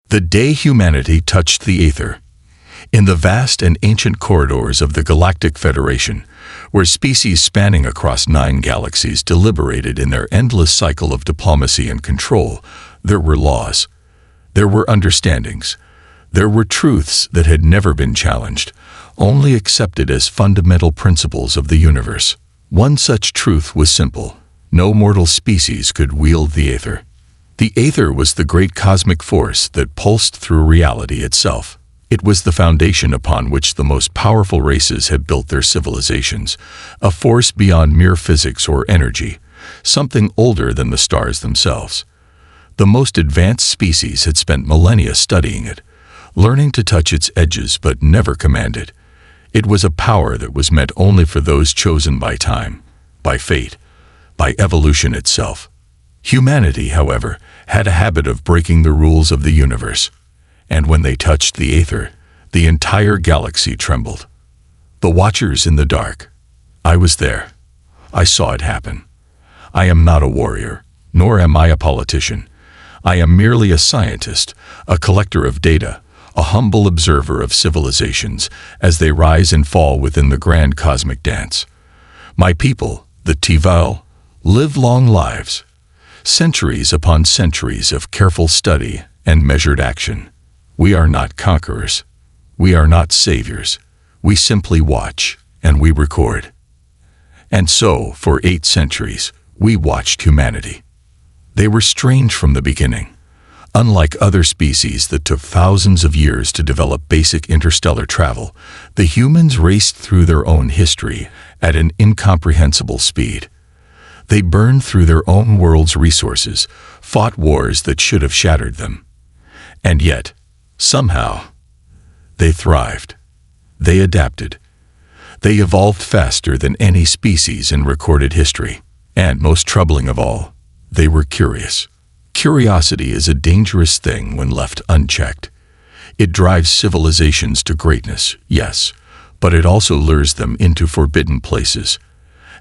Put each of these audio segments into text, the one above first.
The day humanity touched the aether. In the vast and ancient corridors of the Galactic Federation, where species spanning across 9 galaxies deliberated in their endless cycle of diplomacy and control, there were laws. There were understandings. There were truths that had never been challenged, only accepted as fundamental principles of the universe. One such truth was simple: no mortal species could wield the aether. The aether was the great cosmic force that pulsed through reality itself. It was the foundation upon which the most powerful races had built their civilizations, a force beyond mere physics or energy, something older than the stars themselves. The most advanced species had spent millennia studying it, learning to touch its edges but never command it. It was a power that was meant only for those chosen by time, by fate, by evolution itself. Humanity, however, had a habit of breaking the rules of the universe, and when they touched the aether, the entire galaxy trembled. The watchers in the dark. I was there. I saw it happen. I am not a warrior, nor am I a politician. I am merely a scientist, a collector of data, a humble observer of civilizations as they rise and fall within the grand cosmic dance. My people, the Tival, live long lives, centuries upon centuries of careful study and measured action. We are not conquerors. We are not saviors. We simply watch, and we record. And so, for 8 centuries, we watched humanity. They were strange from the beginning. Unlike other species that took thousands of years to develop basic interstellar travel, the humans raced through their own history at an incomprehensible speed. They burned through their own world's resources, fought wars that should have shattered them. And yet, somehow, they thrived. They adapted. They evolved faster than any species in recorded history. And most troubling of all, they were curious. Curiosity is a dangerous thing when left unchecked. It drives civilizations to greatness, yes, but it also lures them into forbidden places.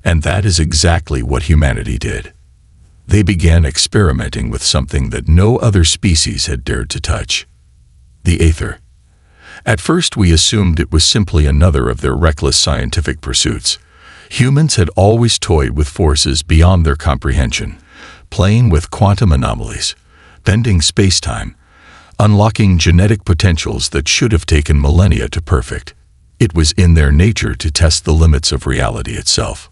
And that is exactly what humanity did. They began experimenting with something that no other species had dared to touch: the aether. At first we assumed it was simply another of their reckless scientific pursuits. Humans had always toyed with forces beyond their comprehension, playing with quantum anomalies, bending space-time, unlocking genetic potentials that should have taken millennia to perfect. It was in their nature to test the limits of reality itself.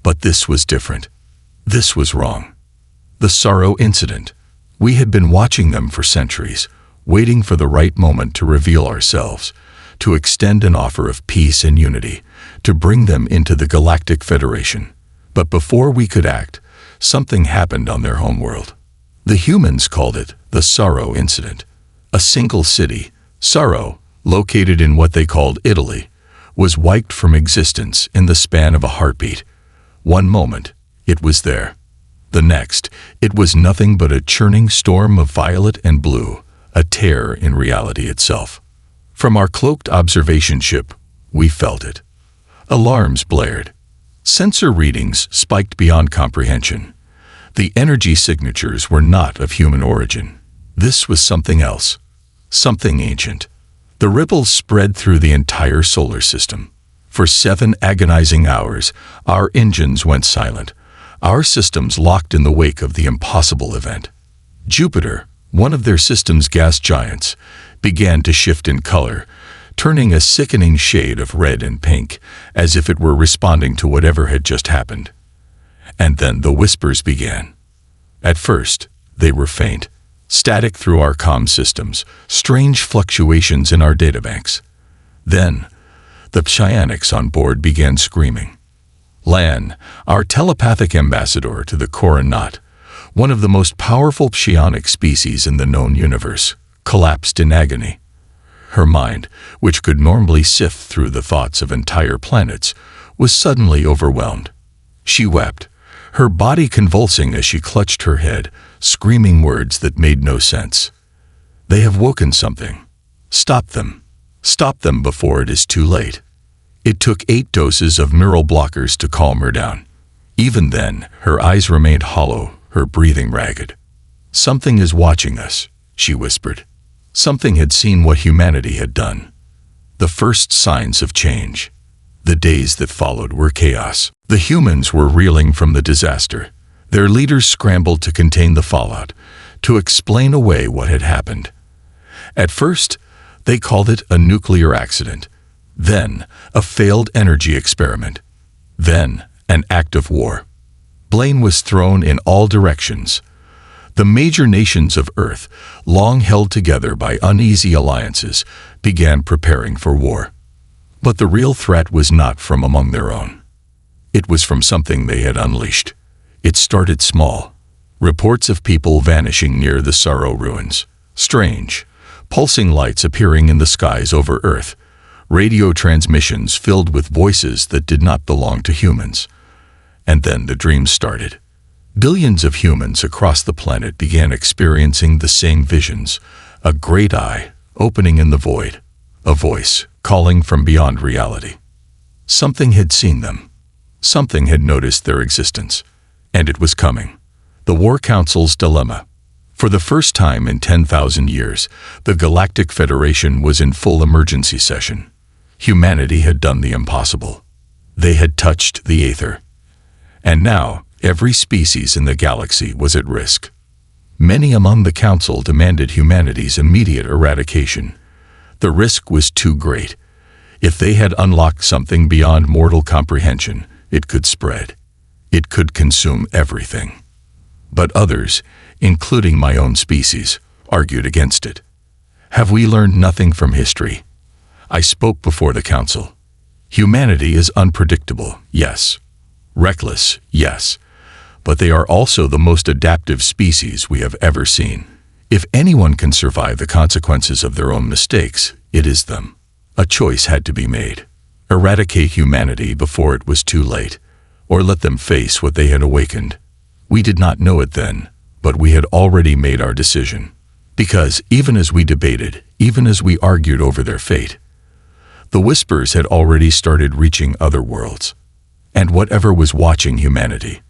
But this was different. This was wrong. The sorrow incident. We had been watching them for centuries, waiting for the right moment to reveal ourselves, to extend an offer of peace and unity, to bring them into the Galactic Federation. But before we could act, something happened on their homeworld. The humans called it the Sorrow Incident. A single city, Sorrow, located in what they called Italy, was wiped from existence in the span of a heartbeat. One moment, it was there. The next, it was nothing but a churning storm of violet and blue, a tear in reality itself. From our cloaked observation ship, we felt it. Alarms blared. Sensor readings spiked beyond comprehension. The energy signatures were not of human origin. This was something else, something ancient. The ripples spread through the entire solar system. For 7 agonizing hours, our engines went silent, our systems locked in the wake of the impossible event. Jupiter, one of their system's gas giants, began to shift in color, turning a sickening shade of red and pink, as if it were responding to whatever had just happened. And then the whispers began. At first, they were faint, static through our comm systems, strange fluctuations in our databanks. Then, the psionics on board began screaming. Lan, our telepathic ambassador to the Coronat, one of the most powerful psionic species in the known universe, collapsed in agony. Her mind, which could normally sift through the thoughts of entire planets, was suddenly overwhelmed. She wept, her body convulsing as she clutched her head, screaming words that made no sense. They have woken something. Stop them. Stop them before it is too late. It took 8 doses of neural blockers to calm her down. Even then, her eyes remained hollow, her breathing ragged. Something is watching us, she whispered. Something had seen what humanity had done. The first signs of change. The days that followed were chaos. The humans were reeling from the disaster. Their leaders scrambled to contain the fallout, to explain away what had happened. At first, they called it a nuclear accident, then a failed energy experiment, then an act of war. Blame was thrown in all directions. The major nations of Earth, long held together by uneasy alliances, began preparing for war. But the real threat was not from among their own. It was from something they had unleashed. It started small. Reports of people vanishing near the Sorrow ruins. Strange, pulsing lights appearing in the skies over Earth. Radio transmissions filled with voices that did not belong to humans. And then the dreams started. Billions of humans across the planet began experiencing the same visions. A great eye opening in the void. A voice calling from beyond reality. Something had seen them. Something had noticed their existence. And it was coming. The War Council's dilemma. For the first time in 10,000 years, the Galactic Federation was in full emergency session. Humanity had done the impossible. They had touched the Aether. And now, every species in the galaxy was at risk. Many among the Council demanded humanity's immediate eradication. The risk was too great. If they had unlocked something beyond mortal comprehension, it could spread. It could consume everything. But others, including my own species, argued against it. Have we learned nothing from history? I spoke before the Council. Humanity is unpredictable, yes. Reckless, yes. But they are also the most adaptive species we have ever seen. If anyone can survive the consequences of their own mistakes, it is them. A choice had to be made. Eradicate humanity before it was too late, or let them face what they had awakened. We did not know it then, but we had already made our decision. Because even as we debated, even as we argued over their fate, the whispers had already started reaching other worlds. And whatever was watching humanity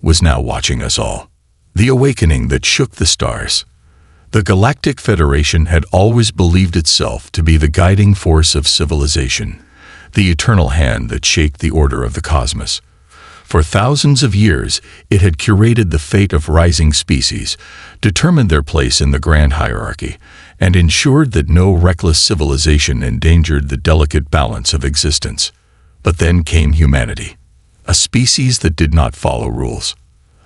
was now watching us all. The awakening that shook the stars. The Galactic Federation had always believed itself to be the guiding force of civilization, the eternal hand that shaped the order of the cosmos. For thousands of years, it had curated the fate of rising species, determined their place in the grand hierarchy, and ensured that no reckless civilization endangered the delicate balance of existence. But then came humanity, a species that did not follow rules,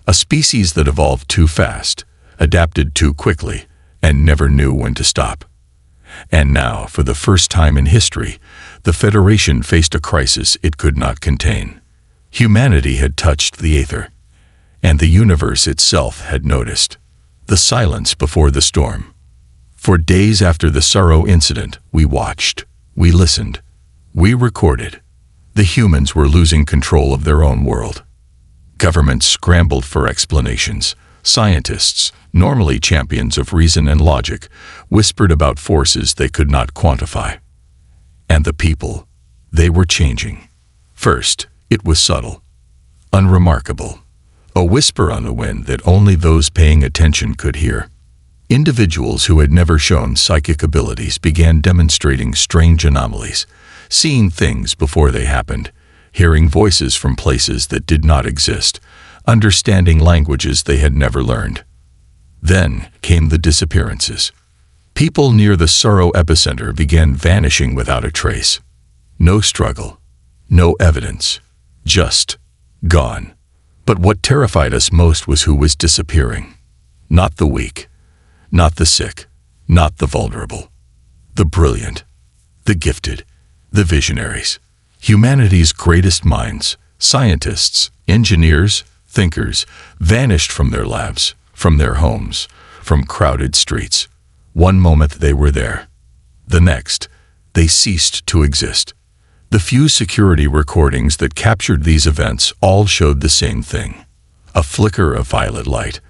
a species that evolved too fast, adapted too quickly, and never knew when to stop. And now, for the first time in history, the Federation faced a crisis it could not contain. Humanity had touched the Aether, and the universe itself had noticed. The silence before the storm. For days after the Sorrow incident, we watched, we listened, we recorded. The humans were losing control of their own world. Governments scrambled for explanations. Scientists, normally champions of reason and logic, whispered about forces they could not quantify. And the people, they were changing. First, it was subtle, unremarkable, a whisper on the wind that only those paying attention could hear. Individuals who had never shown psychic abilities began demonstrating strange anomalies, seeing things before they happened, hearing voices from places that did not exist, understanding languages they had never learned. Then came the disappearances. People near the Sorrow epicenter began vanishing without a trace. No struggle, no evidence, just gone. But what terrified us most was who was disappearing. Not the weak, not the sick, not the vulnerable. The brilliant, the gifted, the visionaries. Humanity's greatest minds, scientists, engineers, thinkers, vanished from their labs, from their homes, from crowded streets. One moment they were there. The next, they ceased to exist. The few security recordings that captured these events all showed the same thing. A flicker of violet light,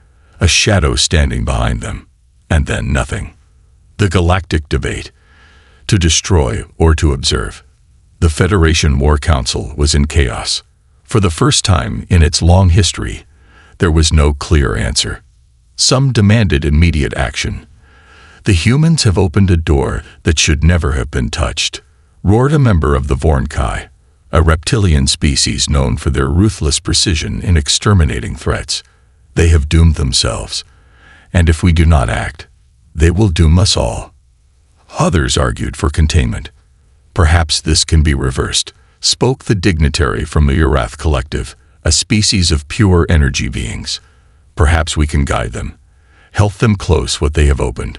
a shadow standing behind them, and then nothing. The galactic debate, to destroy or to observe. The Federation War Council was in chaos. For the first time in its long history, there was no clear answer. Some demanded immediate action. The humans have opened a door that should never have been touched, roared a member of the Vornkai, a reptilian species known for their ruthless precision in exterminating threats. They have doomed themselves, and if we do not act, they will doom us all. Others argued for containment. Perhaps this can be reversed, spoke the dignitary from the Urath Collective, a species of pure energy beings. Perhaps we can guide them, help them close what they have opened.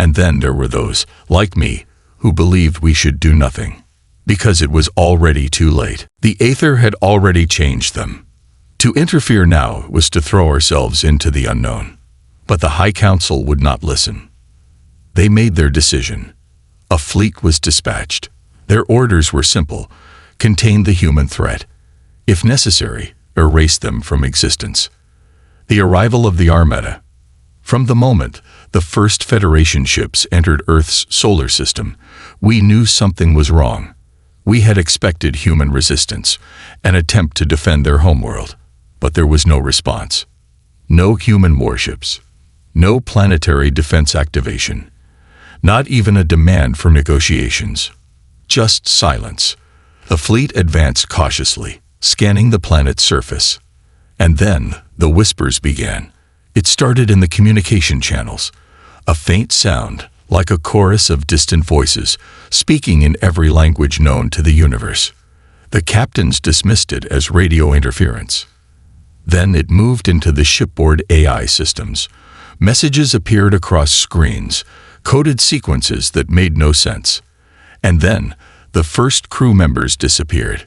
And then there were those, like me, who believed we should do nothing, because it was already too late. The Aether had already changed them. To interfere now was to throw ourselves into the unknown. But the High Council would not listen. They made their decision. A fleet was dispatched. Their orders were simple: contain the human threat. If necessary, erase them from existence. The arrival of the Armada. From the moment the first Federation ships entered Earth's solar system, we knew something was wrong. We had expected human resistance, an attempt to defend their homeworld, but there was no response. No human warships, no planetary defense activation, not even a demand for negotiations. Just silence. The fleet advanced cautiously, scanning the planet's surface. And then the whispers began. It started in the communication channels, a faint sound like a chorus of distant voices speaking in every language known to the universe. The captains dismissed it as radio interference. Then it moved into the shipboard AI systems. Messages appeared across screens, coded sequences that made no sense. And then the first crew members disappeared.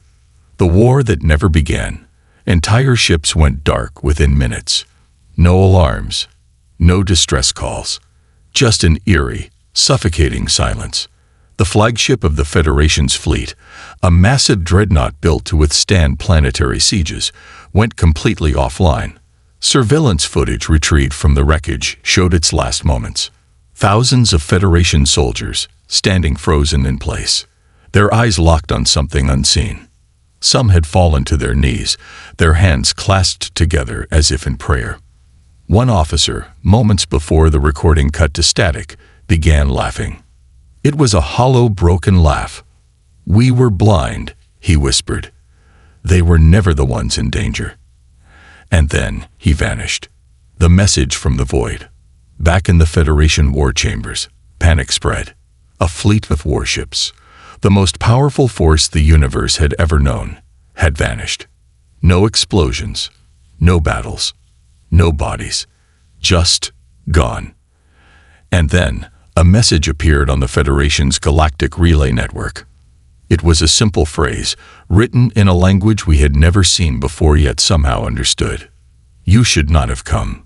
The war that never began. Entire ships went dark within minutes. No alarms, no distress calls, just an eerie, suffocating silence. The flagship of the Federation's fleet, a massive dreadnought built to withstand planetary sieges, went completely offline. Surveillance footage retrieved from the wreckage showed its last moments. Thousands of Federation soldiers, standing frozen in place, their eyes locked on something unseen. Some had fallen to their knees, their hands clasped together as if in prayer. One officer, moments before the recording cut to static, began laughing. It was a hollow, broken laugh. "We were blind," he whispered. "They were never the ones in danger." And then he vanished. The message from the void. Back in the Federation war chambers, panic spread. A fleet of warships, the most powerful force the universe had ever known, had vanished. No explosions, no battles, no bodies, just gone. And then a message appeared on the Federation's Galactic relay network. It was a simple phrase, written in a language we had never seen before yet somehow understood. "You should not have come."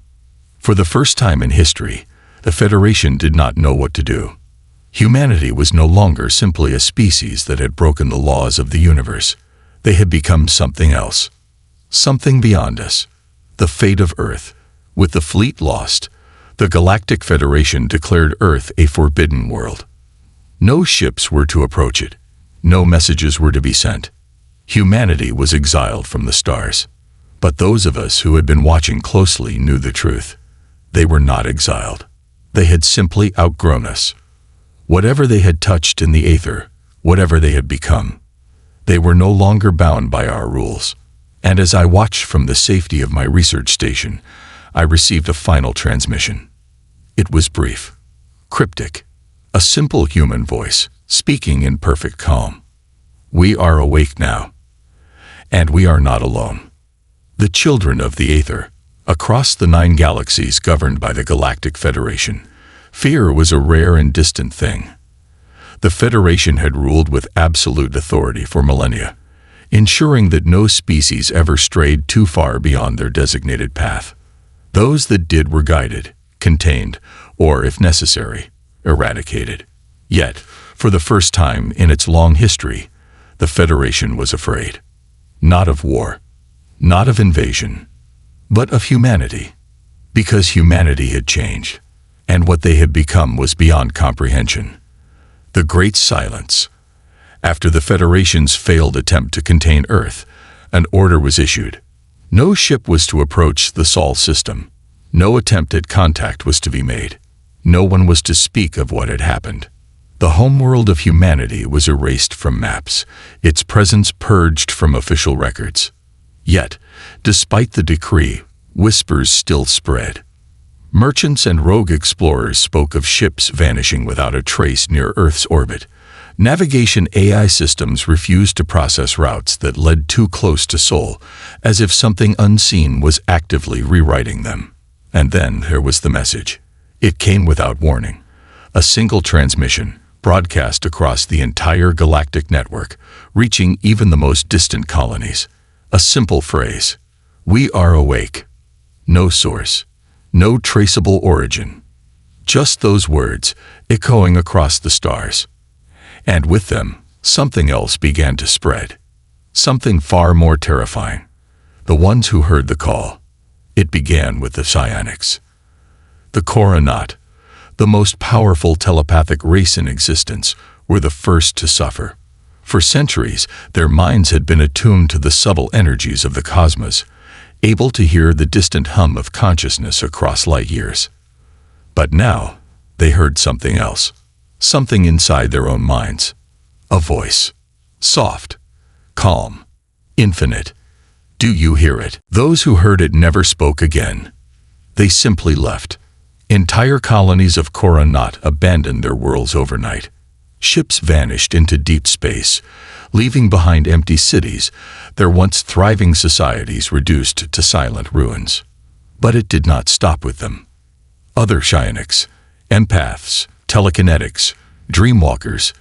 For the first time in history, the Federation did not know what to do. Humanity was no longer simply a species that had broken the laws of the universe. They had become something else. Something beyond us. The fate of Earth. With the fleet lost, the Galactic Federation declared Earth a forbidden world. No ships were to approach it. No messages were to be sent. Humanity was exiled from the stars. But those of us who had been watching closely knew the truth. They were not exiled. They had simply outgrown us. Whatever they had touched in the Aether, whatever they had become, they were no longer bound by our rules. And as I watched from the safety of my research station, I received a final transmission. It was brief, cryptic, a simple human voice, speaking in perfect calm. "We are awake now, and we are not alone." The children of the Aether, across the 9 galaxies governed by the Galactic Federation, fear was a rare and distant thing. The Federation had ruled with absolute authority for millennia, ensuring that no species ever strayed too far beyond their designated path. Those that did were guided, contained, or, if necessary, eradicated. Yet, for the first time in its long history, the Federation was afraid. Not of war, not of invasion, but of humanity. Because humanity had changed, and what they had become was beyond comprehension. The Great Silence. After the Federation's failed attempt to contain Earth, an order was issued. No ship was to approach the Sol system. No attempt at contact was to be made. No one was to speak of what had happened. The homeworld of humanity was erased from maps, its presence purged from official records. Yet, despite the decree, whispers still spread. Merchants and rogue explorers spoke of ships vanishing without a trace near Earth's orbit. Navigation AI systems refused to process routes that led too close to Sol, as if something unseen was actively rewriting them. And then there was the message. It came without warning. A single transmission, broadcast across the entire galactic network, reaching even the most distant colonies. A simple phrase. We are awake. No source. No traceable origin. Just those words, echoing across the stars. And with them, something else began to spread. Something far more terrifying. The ones who heard the call. It began with the psionics. The Coronat, the most powerful telepathic race in existence, were the first to suffer. For centuries, their minds had been attuned to the subtle energies of the cosmos, able to hear the distant hum of consciousness across light years. But now, they heard something else. Something inside their own minds. A voice. Soft. Calm. Infinite. Do you hear it? Those who heard it never spoke again. They simply left. Entire colonies of Coronat abandoned their worlds overnight. Ships vanished into deep space, leaving behind empty cities, their once thriving societies reduced to silent ruins. But it did not stop with them. Other psionics, empaths, telekinetics, dreamwalkers,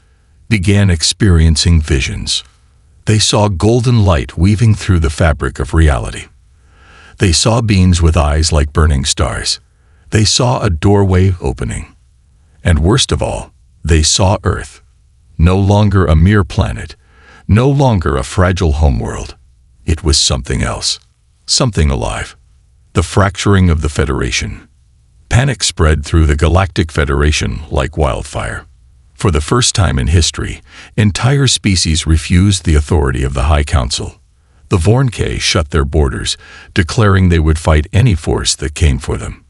began experiencing visions. They saw golden light weaving through the fabric of reality. They saw beings with eyes like burning stars. They saw a doorway opening. And worst of all, they saw Earth. No longer a mere planet, no longer a fragile homeworld. It was something else, something alive. The fracturing of the Federation. Panic spread through the Galactic Federation like wildfire. For the first time in history, entire species refused the authority of the High Council. The Vornkay shut their borders, declaring they would fight any force that came for them.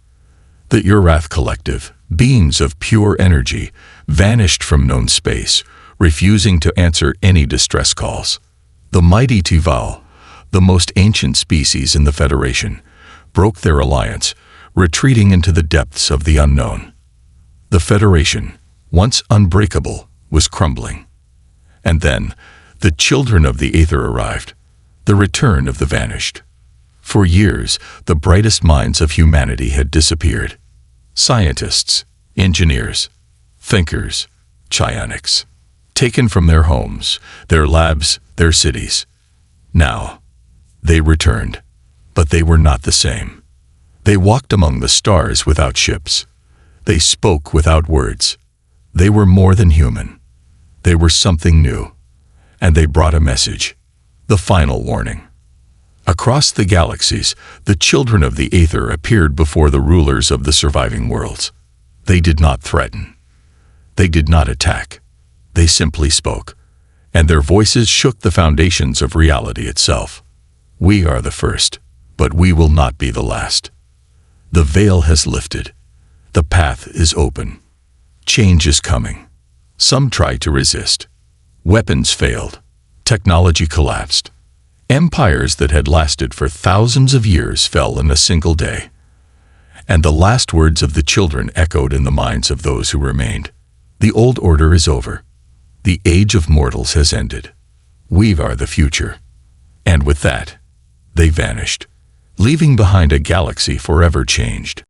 The Urath Collective, beings of pure energy, vanished from known space, refusing to answer any distress calls. The mighty Tival, the most ancient species in the Federation, broke their alliance, retreating into the depths of the unknown. The Federation, once unbreakable, was crumbling. And then, the children of the Aether arrived, the return of the vanished. For years, the brightest minds of humanity had disappeared. Scientists, engineers, thinkers, psionics, taken from their homes, their labs, their cities. Now, they returned, but they were not the same. They walked among the stars without ships. They spoke without words. They were more than human. They were something new. And they brought a message, the final warning. Across the galaxies, the children of the Aether appeared before the rulers of the surviving worlds. They did not threaten. They did not attack. They simply spoke, and their voices shook the foundations of reality itself. We are the first, but we will not be the last. The veil has lifted. The path is open. Change is coming. Some tried to resist. Weapons failed. Technology collapsed. Empires that had lasted for thousands of years fell in a single day. And the last words of the children echoed in the minds of those who remained. The old order is over. The age of mortals has ended. We are the future. And with that, they vanished, leaving behind a galaxy forever changed.